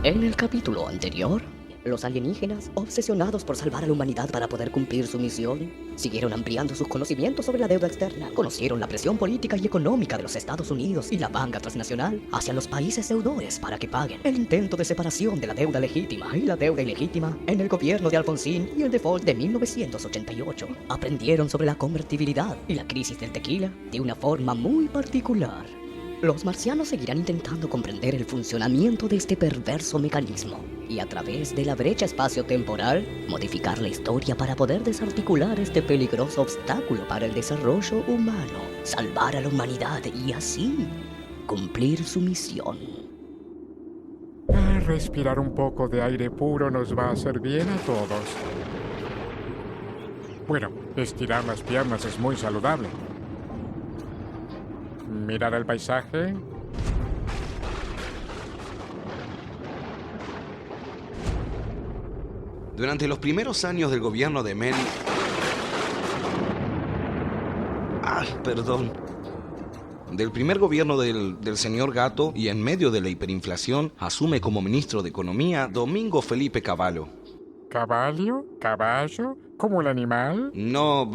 En el capítulo anterior, los alienígenas, obsesionados por salvar a la humanidad para poder cumplir su misión, siguieron ampliando sus conocimientos sobre la deuda externa. Conocieron la presión política y económica de los Estados Unidos y la banca transnacional hacia los países deudores para que paguen. El intento de separación de la deuda legítima y la deuda ilegítima en el gobierno de Alfonsín y el default de 1988. Aprendieron sobre la convertibilidad y la crisis del tequila de una forma muy particular. Los marcianos seguirán intentando comprender el funcionamiento de este perverso mecanismo y a través de la brecha espacio-temporal modificar la historia para poder desarticular este peligroso obstáculo para el desarrollo humano, salvar a la humanidad y así cumplir su misión. Respirar un poco de aire puro nos va a hacer bien a todos. Bueno, estirar las piernas es muy saludable. Mirar el paisaje. Durante los primeros años del gobierno de Menem... Del primer gobierno del señor Gato y en medio de la hiperinflación, asume como ministro de Economía Domingo Felipe Cavallo. ¿Caballo? ¿Caballo? ¿Como el animal? No,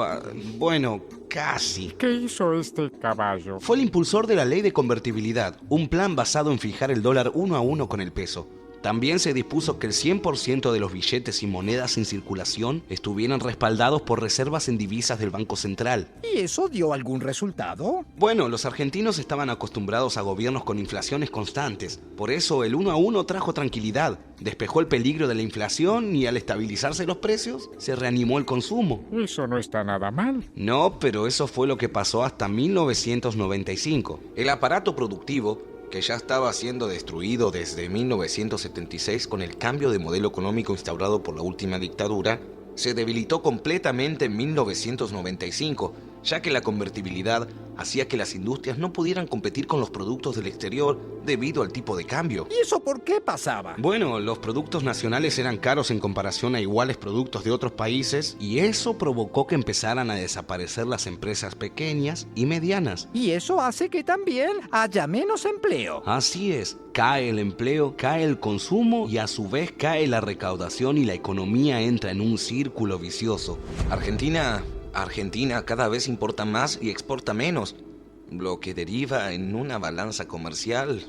bueno, casi. ¿Qué hizo este caballo? Fue el impulsor de la ley de convertibilidad, un plan basado en fijar el dólar 1 a 1 con el peso. También se dispuso que el 100% de los billetes y monedas en circulación estuvieran respaldados por reservas en divisas del Banco Central. ¿Y eso dio algún resultado? Bueno, los argentinos estaban acostumbrados a gobiernos con inflaciones constantes. Por eso el 1 a 1 trajo tranquilidad, despejó el peligro de la inflación y al estabilizarse los precios, se reanimó el consumo. Eso no está nada mal. No, pero eso fue lo que pasó hasta 1995. El aparato productivo, que ya estaba siendo destruido desde 1976 con el cambio de modelo económico instaurado por la última dictadura, se debilitó completamente en 1995, ya que la convertibilidad hacía que las industrias no pudieran competir con los productos del exterior debido al tipo de cambio. ¿Y eso por qué pasaba? Bueno, los productos nacionales eran caros en comparación a iguales productos de otros países y eso provocó que empezaran a desaparecer las empresas pequeñas y medianas. Y eso hace que también haya menos empleo. Así es, cae el empleo, cae el consumo y a su vez cae la recaudación y la economía entra en un círculo vicioso. Argentina cada vez importa más y exporta menos, lo que deriva en una balanza comercial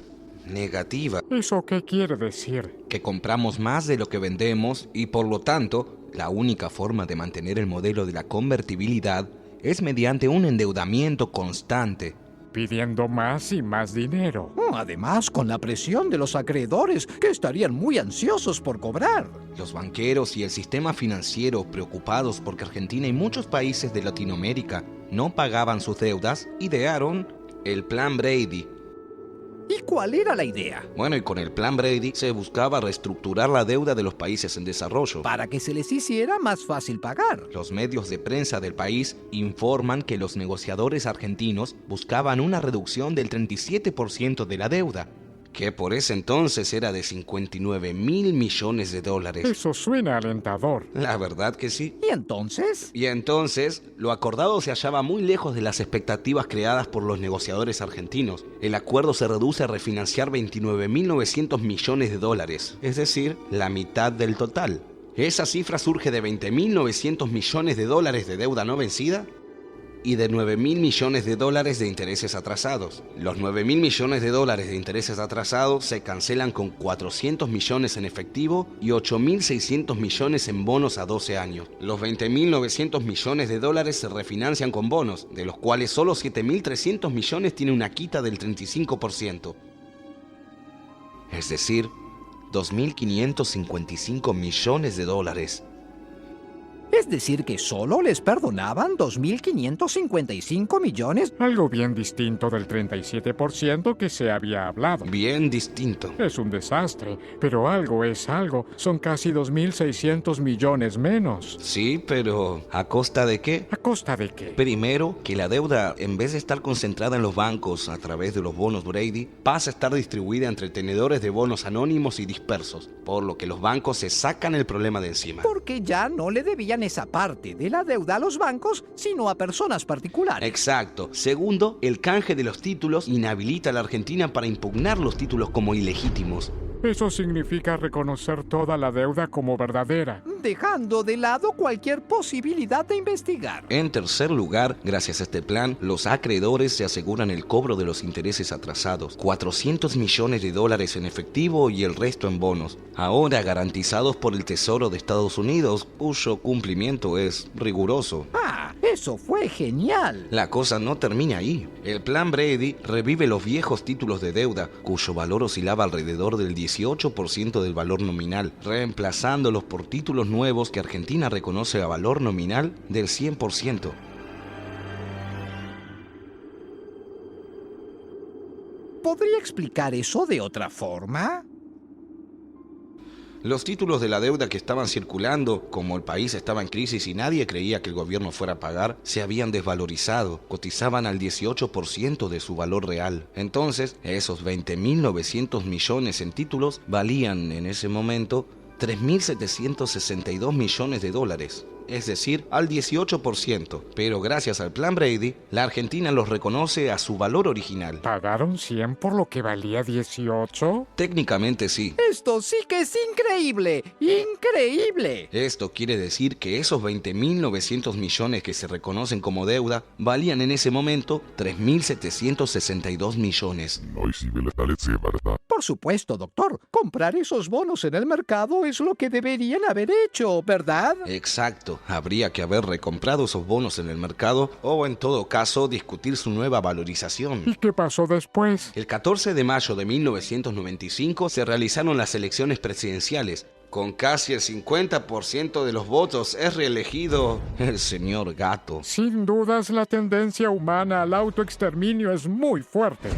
negativa. ¿Eso qué quiere decir? Que compramos más de lo que vendemos y por lo tanto, la única forma de mantener el modelo de la convertibilidad es mediante un endeudamiento constante. Pidiendo más y más dinero. Además, con la presión de los acreedores, que estarían muy ansiosos por cobrar. Los banqueros y el sistema financiero, preocupados porque Argentina y muchos países de Latinoamérica no pagaban sus deudas, idearon el Plan Brady. ¿Y cuál era la idea? Bueno, y con el Plan Brady se buscaba reestructurar la deuda de los países en desarrollo. Para que se les hiciera más fácil pagar. Los medios de prensa del país informan que los negociadores argentinos buscaban una reducción del 37% de la deuda, que por ese entonces era de 59.000 millones de dólares. Eso suena alentador. La verdad que sí. ¿Y entonces? Y entonces, lo acordado se hallaba muy lejos de las expectativas creadas por los negociadores argentinos. El acuerdo se reduce a refinanciar 29.900 millones de dólares, es decir, la mitad del total. Esa cifra surge de 20.900 millones de dólares de deuda no vencida y de 9.000 millones de dólares de intereses atrasados. Los 9.000 millones de dólares de intereses atrasados se cancelan con 400 millones en efectivo y 8.600 millones en bonos a 12 años. Los 20.900 millones de dólares se refinancian con bonos, de los cuales solo 7.300 millones tienen una quita del 35%. Es decir, 2.555 millones de dólares. Es decir, que solo les perdonaban 2.555 millones. Algo bien distinto del 37% que se había hablado. Bien distinto. Es un desastre, pero algo es algo. Son casi 2.600 millones menos. Sí, pero ¿a costa de qué? ¿A costa de qué? Primero, que la deuda, en vez de estar concentrada en los bancos a través de los bonos Brady, pasa a estar distribuida entre tenedores de bonos anónimos y dispersos, por lo que los bancos se sacan el problema de encima. Porque ya no le debían esa parte de la deuda a los bancos, sino a personas particulares. Exacto. Segundo, el canje de los títulos inhabilita a la Argentina para impugnar los títulos como ilegítimos. Eso significa reconocer toda la deuda como verdadera. Dejando de lado cualquier posibilidad de investigar. En tercer lugar, gracias a este plan, los acreedores se aseguran el cobro de los intereses atrasados, 400 millones de dólares en efectivo y el resto en bonos, ahora garantizados por el Tesoro de Estados Unidos, cuyo cumplimiento es riguroso. ¡Ah! Eso fue genial. La cosa no termina ahí. El plan Brady revive los viejos títulos de deuda, cuyo valor oscilaba alrededor del 18% del valor nominal, reemplazándolos por títulos nuevos que Argentina reconoce a valor nominal del 100%. ¿Podría explicar eso de otra forma? Los títulos de la deuda que estaban circulando, como el país estaba en crisis y nadie creía que el gobierno fuera a pagar, se habían desvalorizado, cotizaban al 18% de su valor real. Entonces, esos 20.900 millones en títulos valían en ese momento 3.762 millones de dólares. Es decir, al 18%, pero gracias al plan Brady, la Argentina los reconoce a su valor original. ¿Pagaron 100 por lo que valía 18? Técnicamente sí. Esto sí que es increíble. ¡Increíble! Esto quiere decir que esos 20.900 millones que se reconocen como deuda valían en ese momento 3.762 millones. Por supuesto, doctor. Comprar esos bonos en el mercado es lo que deberían haber hecho, ¿verdad? Exacto. Habría que haber recomprado esos bonos en el mercado o, en todo caso, discutir su nueva valorización. ¿Y qué pasó después? El 14 de mayo de 1995 se realizaron las elecciones presidenciales. Con casi el 50% de los votos es reelegido el señor Gato. Sin dudas, la tendencia humana al autoexterminio es muy fuerte.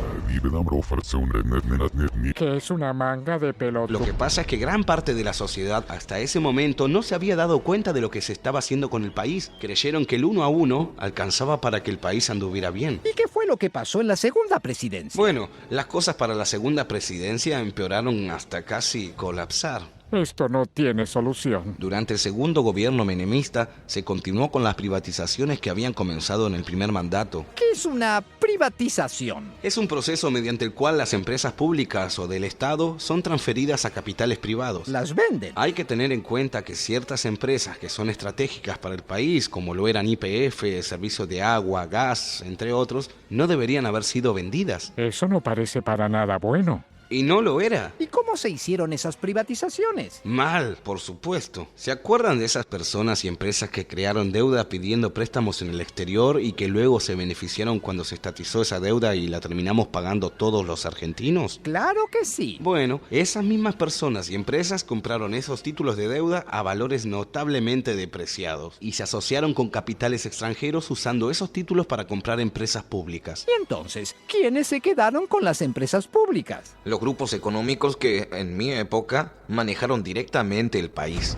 ¿Qué es una manga de pelota? Lo que pasa es que gran parte de la sociedad hasta ese momento no se había dado cuenta de lo que se estaba haciendo con el país. Creyeron que el 1 a 1 alcanzaba para que el país anduviera bien. ¿Y qué fue lo que pasó en la segunda presidencia? Bueno, las cosas para la segunda presidencia empeoraron hasta casi colapsar. Esto no tiene solución. Durante el segundo gobierno menemista se continuó con las privatizaciones que habían comenzado en el primer mandato. ¿Qué es una privatización? Es un proceso mediante el cual las empresas públicas o del Estado son transferidas a capitales privados. Las venden. Hay que tener en cuenta que ciertas empresas que son estratégicas para el país, como lo eran YPF, servicios de agua, gas, entre otros, no deberían haber sido vendidas. Eso no parece para nada bueno. Y no lo era. ¿Y cómo se hicieron esas privatizaciones? Mal, por supuesto. ¿Se acuerdan de esas personas y empresas que crearon deuda pidiendo préstamos en el exterior y que luego se beneficiaron cuando se estatizó esa deuda y la terminamos pagando todos los argentinos? Claro que sí. Bueno, esas mismas personas y empresas compraron esos títulos de deuda a valores notablemente depreciados y se asociaron con capitales extranjeros usando esos títulos para comprar empresas públicas. Y entonces, ¿quiénes se quedaron con las empresas públicas? Los grupos económicos que, en mi época, manejaron directamente el país.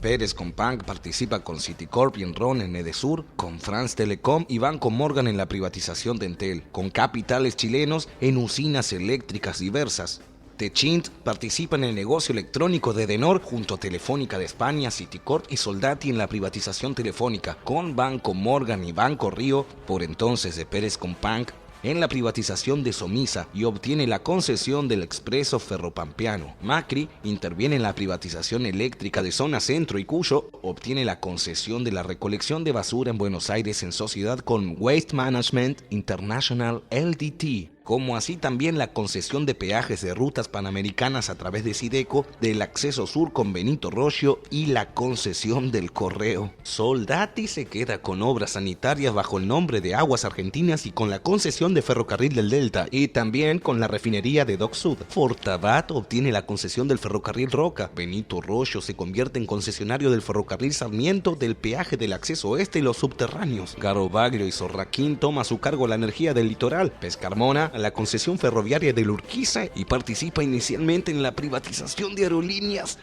Pérez Companc participa con Citicorp y Enron en Edesur, con France Telecom y Banco Morgan en la privatización de Entel, con capitales chilenos en usinas eléctricas diversas. Techint participa en el negocio electrónico de Edenor junto a Telefónica de España, Citicorp y Soldati en la privatización telefónica, con Banco Morgan y Banco Río, por entonces de Pérez Companc, en la privatización de Somisa y obtiene la concesión del Expreso Ferropampeano. Macri interviene en la privatización eléctrica de Zona Centro y Cuyo obtiene la concesión de la recolección de basura en Buenos Aires en sociedad con Waste Management International Ltd., como así también la concesión de peajes de rutas panamericanas a través de Sideco, del acceso sur con Benito Roggio y la concesión del correo. Soldati se queda con obras sanitarias bajo el nombre de Aguas Argentinas y con la concesión de Ferrocarril del Delta y también con la refinería de Dock Sud. Fortabat obtiene la concesión del Ferrocarril Roca. Benito Roggio se convierte en concesionario del Ferrocarril Sarmiento, del peaje del acceso oeste y los subterráneos. Garobaglio y Sorraquín toma a su cargo la energía del litoral. Pescarmona a la concesión ferroviaria de Urquiza y participa inicialmente en la privatización de aerolíneas,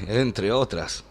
entre otras.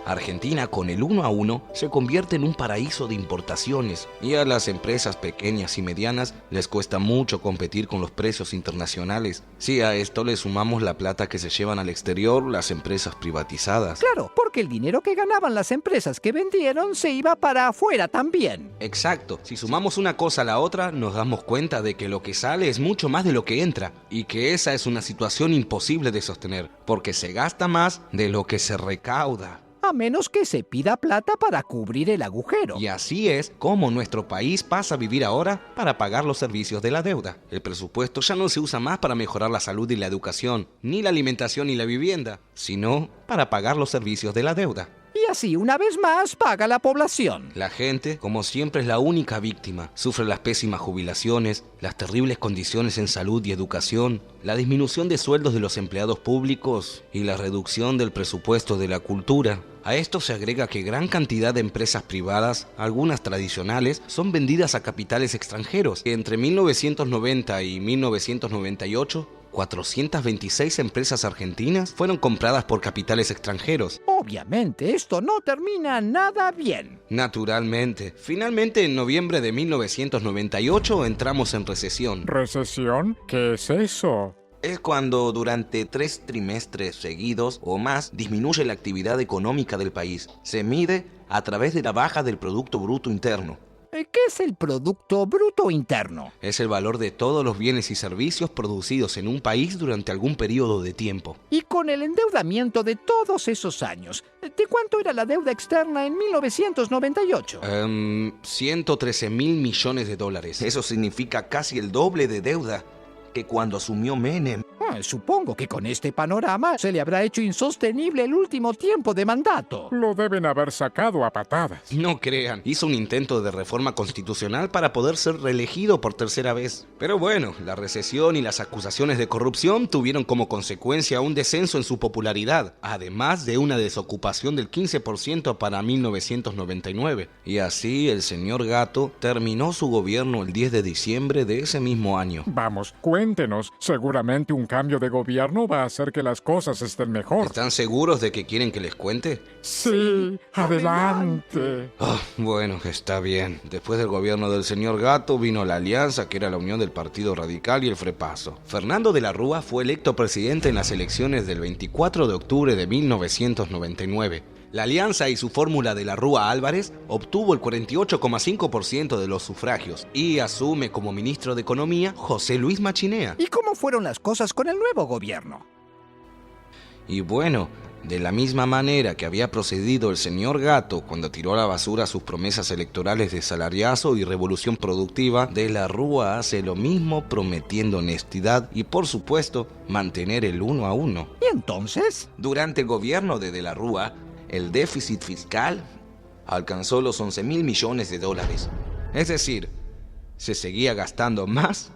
Argentina, con el 1-1, se convierte en un paraíso de importaciones y a las empresas pequeñas y medianas les cuesta mucho competir con los precios internacionales. Si a esto le sumamos la plata que se llevan al exterior las empresas privatizadas. Claro, porque el dinero que ganaban las empresas que vendieron se iba para afuera también. Exacto. Si sumamos una cosa a la otra, nos damos cuenta de que lo que sale es mucho más de lo que entra y que esa es una situación imposible de sostener, porque se gasta más de lo que se recauda. A menos que se pida plata para cubrir el agujero. Y así es como nuestro país pasa a vivir ahora para pagar los servicios de la deuda. El presupuesto ya no se usa más para mejorar la salud y la educación, ni la alimentación y la vivienda, sino para pagar los servicios de la deuda. Y así, una vez más, paga la población. La gente, como siempre, es la única víctima. Sufre las pésimas jubilaciones, las terribles condiciones en salud y educación, la disminución de sueldos de los empleados públicos y la reducción del presupuesto de la cultura. A esto se agrega que gran cantidad de empresas privadas, algunas tradicionales, son vendidas a capitales extranjeros. Entre 1990 y 1998, 426 empresas argentinas fueron compradas por capitales extranjeros. Obviamente, esto no termina nada bien. Naturalmente. Finalmente, en noviembre de 1998 entramos en recesión. ¿Recesión? ¿Qué es eso? Es cuando durante 3 trimestres seguidos o más disminuye la actividad económica del país. Se mide a través de la baja del Producto Bruto Interno. ¿Qué es el Producto Bruto Interno? Es el valor de todos los bienes y servicios producidos en un país durante algún periodo de tiempo. Y con el endeudamiento de todos esos años, ¿de cuánto era la deuda externa en 1998? 113.000 millones de dólares. Eso significa casi el doble de deuda que cuando asumió Menem. Supongo que con este panorama se le habrá hecho insostenible el último tiempo de mandato. Lo deben haber sacado a patadas. No crean, hizo un intento de reforma constitucional para poder ser reelegido por tercera vez. Pero bueno, la recesión y las acusaciones de corrupción tuvieron como consecuencia un descenso en su popularidad, además de una desocupación del 15% para 1999. Y así el señor Gatto terminó su gobierno el 10 de diciembre de ese mismo año. Vamos, cuéntenos. Seguramente un cambio de gobierno va a hacer que las cosas estén mejor. ¿Están seguros de que quieren que les cuente? Sí, adelante. Bueno, está bien. Después del gobierno del señor Gatto vino la Alianza, que era la unión del Partido Radical y el Frepaso. Fernando de la Rúa fue electo presidente en las elecciones del 24 de octubre de 1999. La Alianza y su fórmula de la Rúa Álvarez obtuvo el 48,5% de los sufragios y asume como ministro de Economía José Luis Machinea. ¿Y cómo fueron las cosas con el nuevo gobierno? Y bueno, de la misma manera que había procedido el señor Gatto cuando tiró a la basura sus promesas electorales de salariazo y revolución productiva, de la Rúa hace lo mismo prometiendo honestidad y, por supuesto, mantener el 1-1. ¿Y entonces? Durante el gobierno de la Rúa, el déficit fiscal alcanzó los 11.000 millones de dólares. Es decir, se seguía gastando más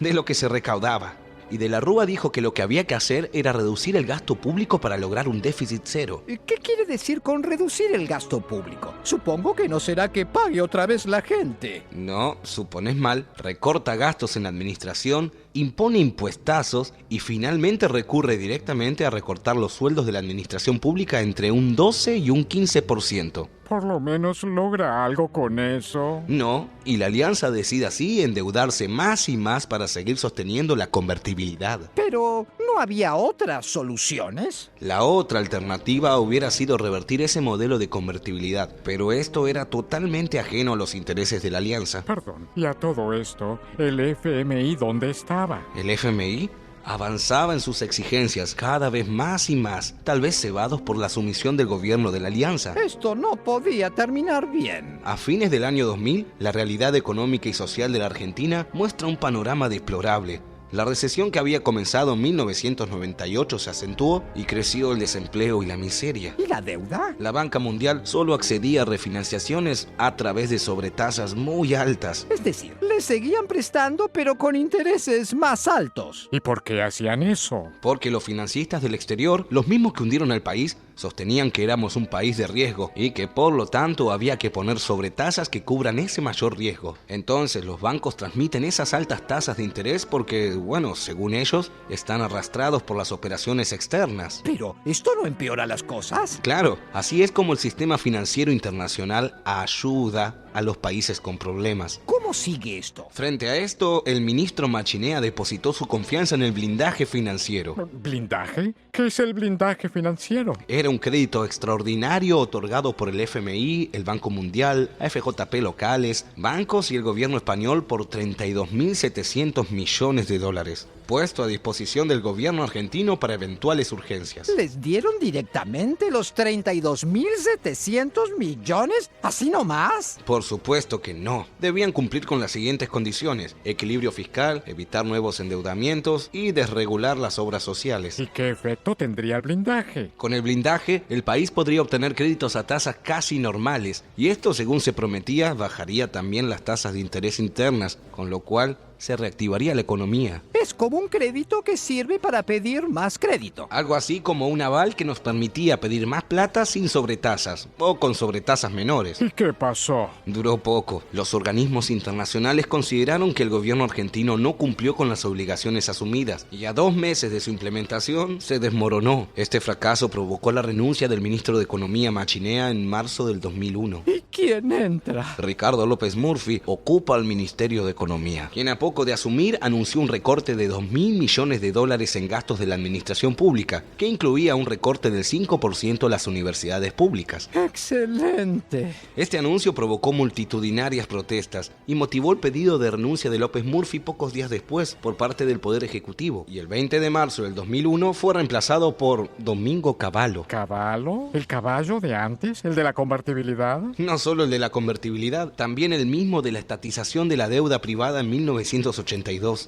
de lo que se recaudaba. Y de la Rúa dijo que lo que había que hacer era reducir el gasto público para lograr un déficit cero. ¿Qué quiere decir con reducir el gasto público? Supongo que no será que pague otra vez la gente. No, supones mal. Recorta gastos en la administración, impone impuestazos y finalmente recurre directamente a recortar los sueldos de la administración pública entre un 12 y un 15%. Por lo menos logra algo con eso. No, y la Alianza decide así endeudarse más y más para seguir sosteniendo la convertibilidad. Pero, ¿no había otras soluciones? La otra alternativa hubiera sido revertir ese modelo de convertibilidad, pero esto era totalmente ajeno a los intereses de la Alianza. Perdón, y a todo esto, ¿el FMI dónde estaba? ¿El FMI? Avanzaba en sus exigencias cada vez más y más, tal vez cebados por la sumisión del gobierno de la Alianza. Esto no podía terminar bien. A fines del año 2000, la realidad económica y social de la Argentina muestra un panorama deplorable. La recesión que había comenzado en 1998 se acentuó y creció el desempleo y la miseria. ¿Y la deuda? La banca mundial solo accedía a refinanciaciones a través de sobretasas muy altas. Es decir, le seguían prestando pero con intereses más altos. ¿Y por qué hacían eso? Porque los financistas del exterior, los mismos que hundieron al país, Sostenían que éramos un país de riesgo y que por lo tanto había que poner sobretasas que cubran ese mayor riesgo. Entonces los bancos transmiten esas altas tasas de interés porque, bueno, según ellos, están arrastrados por las operaciones externas. Pero, ¿esto no empeora las cosas? Claro, así es como el sistema financiero internacional ayuda a los países con problemas. ¿Cómo sigue esto? Frente a esto, el ministro Machinea depositó su confianza en el blindaje financiero. ¿Blindaje? ¿Qué es el blindaje financiero? Era un crédito extraordinario otorgado por el FMI, el Banco Mundial, AFJP locales, bancos y el gobierno español por 32.700 millones de dólares, puesto a disposición del gobierno argentino para eventuales urgencias. ¿Les dieron directamente los 32.700 millones? ¿Así nomás? Por supuesto que no. Debían cumplir con las siguientes condiciones: equilibrio fiscal, evitar nuevos endeudamientos y desregular las obras sociales. ¿Y qué efecto tendría el blindaje? Con el blindaje, el país podría obtener créditos a tasas casi normales, y esto, según se prometía, bajaría también las tasas de interés internas, con lo cual se reactivaría la economía. Es como un crédito que sirve para pedir más crédito. Algo así como un aval que nos permitía pedir más plata sin sobretasas, o con sobretasas menores. ¿Y qué pasó? Duró poco. Los organismos internacionales consideraron que el gobierno argentino no cumplió con las obligaciones asumidas, y a 2 meses de su implementación se desmoronó. Este fracaso provocó la renuncia del ministro de Economía Machinea en marzo del 2001. ¿Y quién entra? Ricardo López Murphy ocupa el Ministerio de Economía, quien a poco de asumir anunció un recorte de 2.000 millones de dólares en gastos de la administración pública, que incluía un recorte del 5% a las universidades públicas. ¡Excelente! Este anuncio provocó multitudinarias protestas y motivó el pedido de renuncia de López Murphy pocos días después por parte del Poder Ejecutivo, y el 20 de marzo del 2001 fue reemplazado por Domingo Cavallo. ¿Caballo? ¿El caballo de antes? ¿El de la convertibilidad? No solo el de la convertibilidad, también el mismo de la estatización de la deuda privada en 1982.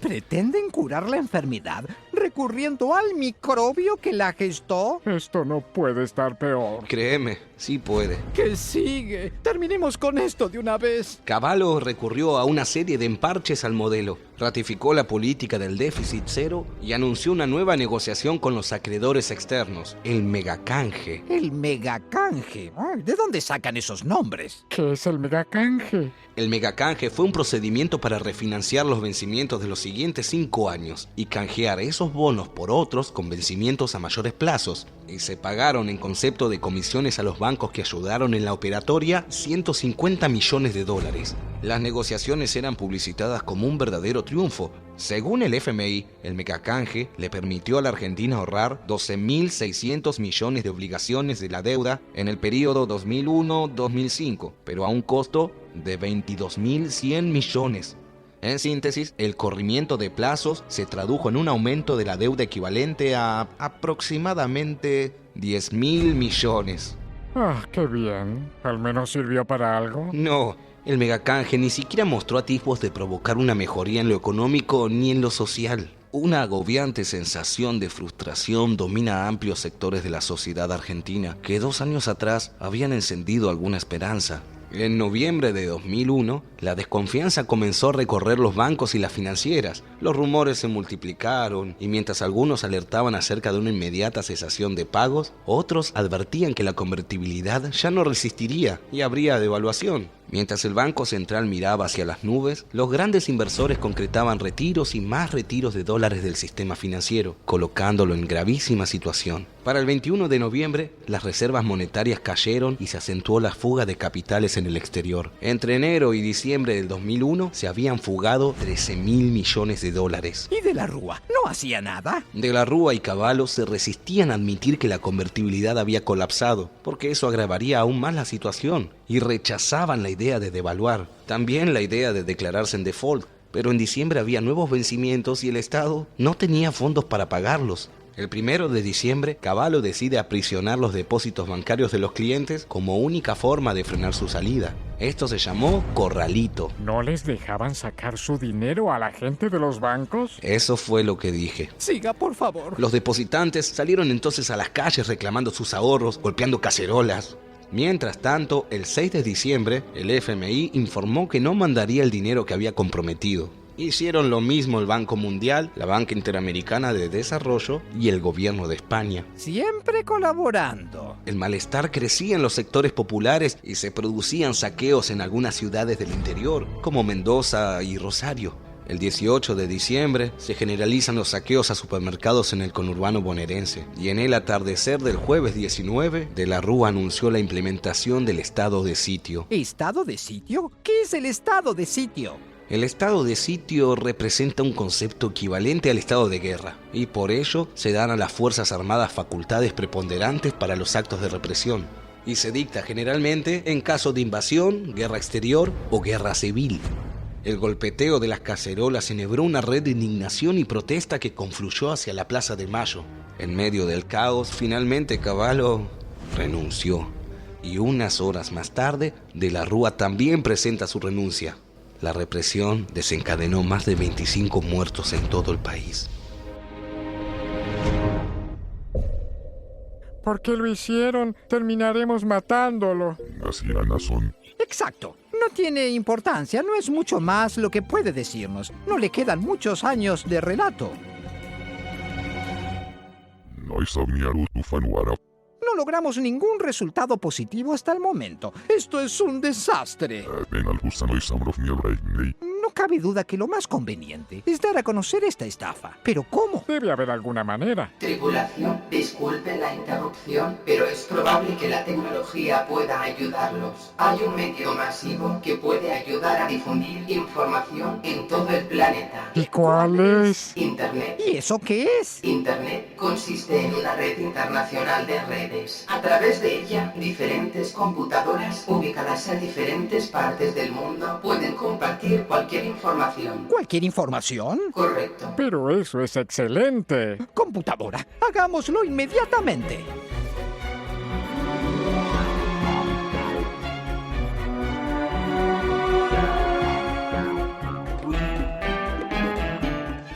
¿Pretenden curar la enfermedad recurriendo al microbio que la gestó? Esto no puede estar peor. Créeme, sí puede. ¿Qué sigue? Terminemos con esto de una vez. Cavallo recurrió a una serie de emparches al modelo, ratificó la política del déficit cero y anunció una nueva negociación con los acreedores externos, el megacanje. El megacanje. Ay, ¿de dónde sacan esos nombres? ¿Qué es el megacanje? El megacanje fue un procedimiento para refinanciar los vencimientos de los siguientes 5 años y canjear esos bonos por otros con vencimientos a mayores plazos. Y se pagaron en concepto de comisiones a los bancos que ayudaron en la operatoria 150 millones de dólares. Las negociaciones eran publicitadas como un verdadero triunfo. Según el FMI, el megacanje le permitió a la Argentina ahorrar 12.600 millones de obligaciones de la deuda en el periodo 2001-2005, pero a un costo de 22.100 millones. En síntesis, el corrimiento de plazos se tradujo en un aumento de la deuda equivalente a aproximadamente 10.000 millones. Ah, qué bien. ¿Al menos sirvió para algo? No, el megacanje ni siquiera mostró atisbos de provocar una mejoría en lo económico ni en lo social. Una agobiante sensación de frustración domina a amplios sectores de la sociedad argentina que 2 años atrás habían encendido alguna esperanza. En noviembre de 2001, la desconfianza comenzó a recorrer los bancos y las financieras. Los rumores se multiplicaron y mientras algunos alertaban acerca de una inmediata cesación de pagos, otros advertían que la convertibilidad ya no resistiría y habría devaluación. Mientras el Banco Central miraba hacia las nubes, los grandes inversores concretaban retiros y más retiros de dólares del sistema financiero, colocándolo en gravísima situación. Para el 21 de noviembre, las reservas monetarias cayeron y se acentuó la fuga de capitales en el exterior. Entre enero y diciembre del 2001 se habían fugado 13.000 millones de dólares. ¿Y de la Rúa? ¿No hacía nada? De la Rúa y Cavallo se resistían a admitir que la convertibilidad había colapsado, porque eso agravaría aún más la situación, y rechazaban la idea de devaluar, también la idea de declararse en default, pero en diciembre había nuevos vencimientos y el Estado no tenía fondos para pagarlos. El 1 de diciembre, Cavallo decide aprisionar los depósitos bancarios de los clientes como única forma de frenar su salida. Esto se llamó corralito. ¿No les dejaban sacar su dinero a la gente de los bancos? Eso fue lo que dije. Siga, por favor. Los depositantes salieron entonces a las calles reclamando sus ahorros, golpeando cacerolas. Mientras tanto, el 6 de diciembre, el FMI informó que no mandaría el dinero que había comprometido. Hicieron lo mismo el Banco Mundial, la Banca Interamericana de Desarrollo y el gobierno de España. Siempre colaborando. El malestar crecía en los sectores populares y se producían saqueos en algunas ciudades del interior, como Mendoza y Rosario. El 18 de diciembre se generalizan los saqueos a supermercados en el conurbano bonaerense y en el atardecer del jueves 19, De la Rúa anunció la implementación del estado de sitio. ¿Estado de sitio? ¿Qué es el estado de sitio? El estado de sitio representa un concepto equivalente al estado de guerra y por ello se dan a las Fuerzas Armadas facultades preponderantes para los actos de represión y se dicta generalmente en caso de invasión, guerra exterior o guerra civil. El golpeteo de las cacerolas enhebró una red de indignación y protesta que confluyó hacia la Plaza de Mayo. En medio del caos, finalmente Cavallo renunció y unas horas más tarde, De la Rúa también presenta su renuncia. La represión desencadenó más de 25 muertos en todo el país. ¿Por qué lo hicieron? Terminaremos matándolo. Exacto. No tiene importancia, no es mucho más lo que puede decirnos. No le quedan muchos años de relato. No logramos ningún resultado positivo hasta el momento. Esto es un desastre. No cabe duda que lo más conveniente es dar a conocer esta estafa. ¿Pero cómo? Debe haber alguna manera. Tripulación, disculpen la interrupción, pero es probable que la tecnología pueda ayudarlos. Hay un medio masivo que puede ayudar a difundir información en todo el planeta. ¿Y cuál es? Internet. ¿Y eso qué es? Internet consiste en una red internacional de redes. A través de ella, diferentes computadoras ubicadas en diferentes partes del mundo pueden compartir cualquier información. ¿Cualquier información? Correcto. Pero eso es excelente. Computadora, hagámoslo inmediatamente.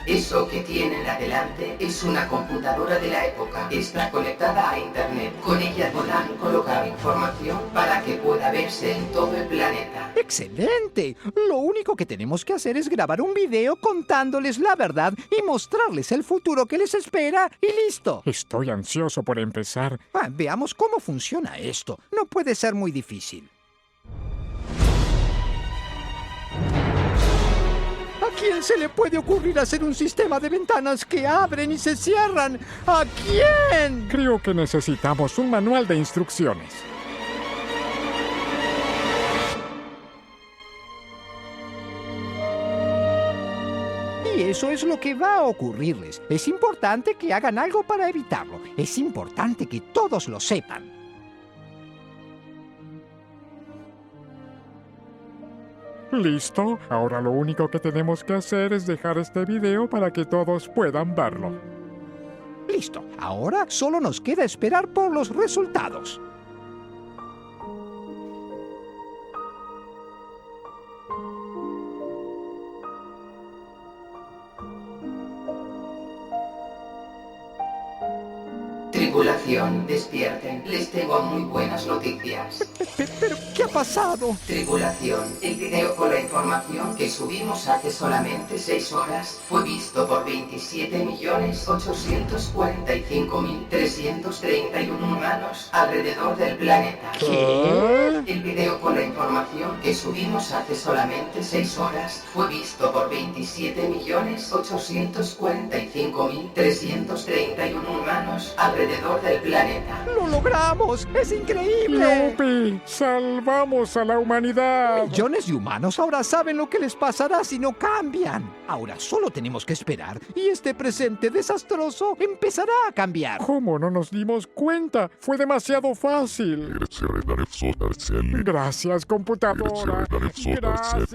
Eso que tienen adelante es una computadora de la época. Está conectada a internet. Con ella podrán colocar información para que pueda verse en todo el planeta. ¡Excelente! Lo único que tenemos que hacer es grabar un video contándoles la verdad y mostrarles el futuro que les espera y listo. Estoy ansioso por empezar. Veamos cómo funciona esto. No puede ser muy difícil. ¿A quién se le puede ocurrir hacer un sistema de ventanas que abren y se cierran? ¿A quién? Creo que necesitamos un manual de instrucciones. Y eso es lo que va a ocurrirles. Es importante que hagan algo para evitarlo. Es importante que todos lo sepan. ¿Listo? Ahora lo único que tenemos que hacer es dejar este video para que todos puedan verlo. Listo. Ahora solo nos queda esperar por los resultados. Tripulación, despierten. Les tengo muy buenas noticias. ¿Pero qué ha pasado? Tripulación, el video con la información que subimos hace solamente 6 horas fue visto por 27.845.331 humanos alrededor del planeta. ¿Qué? El video con la información que subimos hace solamente 6 horas fue visto por 27.845.331 humanos alrededor del planeta. ¡Lo logramos! ¡Es increíble! ¡Yupi! ¡Salvamos a la humanidad! Millones de humanos ahora saben lo que les pasará si no cambian. Ahora solo tenemos que esperar y este presente desastroso empezará a cambiar. ¿Cómo no nos dimos cuenta? Fue demasiado fácil. Gracias, computadora. Gracias.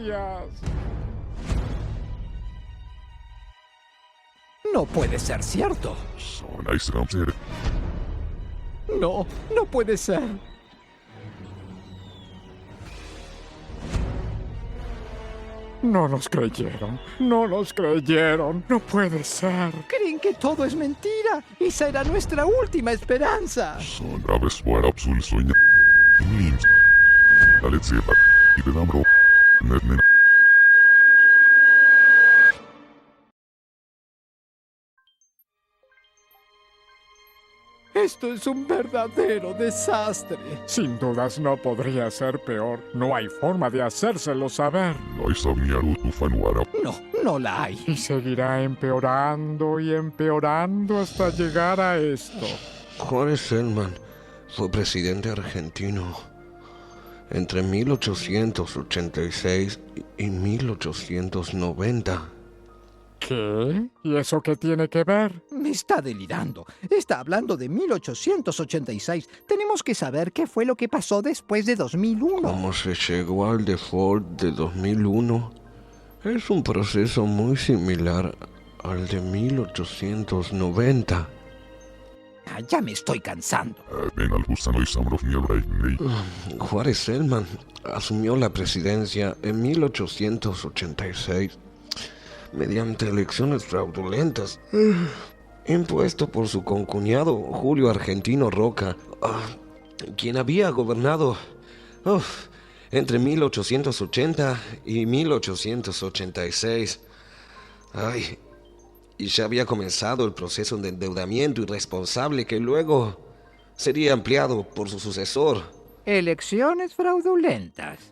No puede ser cierto. No, no puede ser. No nos creyeron. No nos creyeron. No puede ser. Creen que todo es mentira. Esa era nuestra última esperanza. Esto es un verdadero desastre. Sin dudas no podría ser peor. No hay forma de hacérselo saber. No, no la hay. Y seguirá empeorando y empeorando hasta llegar a esto. Juárez Selman fue presidente argentino entre 1886 y 1890. ¿Qué? ¿Y eso qué tiene que ver? Me está delirando. Está hablando de 1886. Tenemos que saber qué fue lo que pasó después de 2001. ¿Cómo se llegó al default de 2001? Es un proceso muy similar al de 1890. Ya me estoy cansando. Juárez Selman asumió la presidencia en 1886 mediante elecciones fraudulentas, impuesto por su concuñado Julio Argentino Roca, quien había gobernado entre 1880 y 1886. Y ya había comenzado el proceso de endeudamiento irresponsable que luego sería ampliado por su sucesor. Elecciones fraudulentas.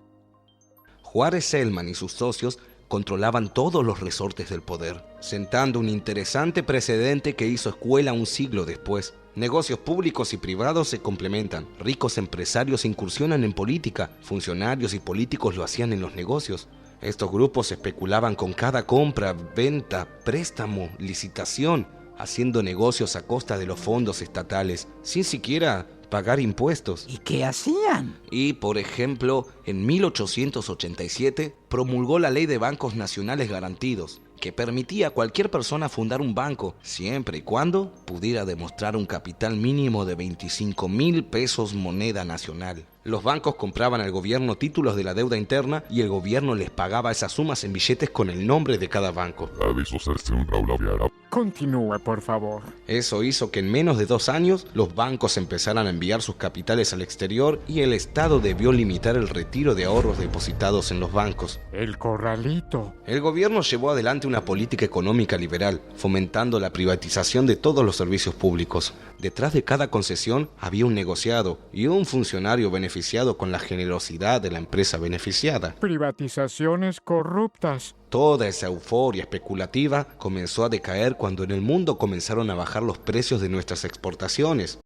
Juárez Selman y sus socios controlaban todos los resortes del poder, sentando un interesante precedente que hizo escuela un siglo después. Negocios públicos y privados se complementan. Ricos empresarios incursionan en política, funcionarios y políticos lo hacían en los negocios. Estos grupos especulaban con cada compra, venta, préstamo, licitación, haciendo negocios a costa de los fondos estatales, sin siquiera pagar impuestos. ¿Y qué hacían? Y, por ejemplo, en 1887 promulgó la Ley de Bancos Nacionales Garantidos, que permitía a cualquier persona fundar un banco, siempre y cuando pudiera demostrar un capital mínimo de 25.000 pesos moneda nacional. Los bancos compraban al gobierno títulos de la deuda interna y el gobierno les pagaba esas sumas en billetes con el nombre de cada banco. Continúe, por favor. Eso hizo que en menos de 2 años los bancos empezaran a enviar sus capitales al exterior y el Estado debió limitar el retiro de ahorros depositados en los bancos. El corralito. El gobierno llevó adelante una política económica liberal, fomentando la privatización de todos los servicios públicos. Detrás de cada concesión había un negociado y un funcionario beneficiado con la generosidad de la empresa beneficiada. Privatizaciones corruptas. Toda esa euforia especulativa comenzó a decaer cuando en el mundo comenzaron a bajar los precios de nuestras exportaciones.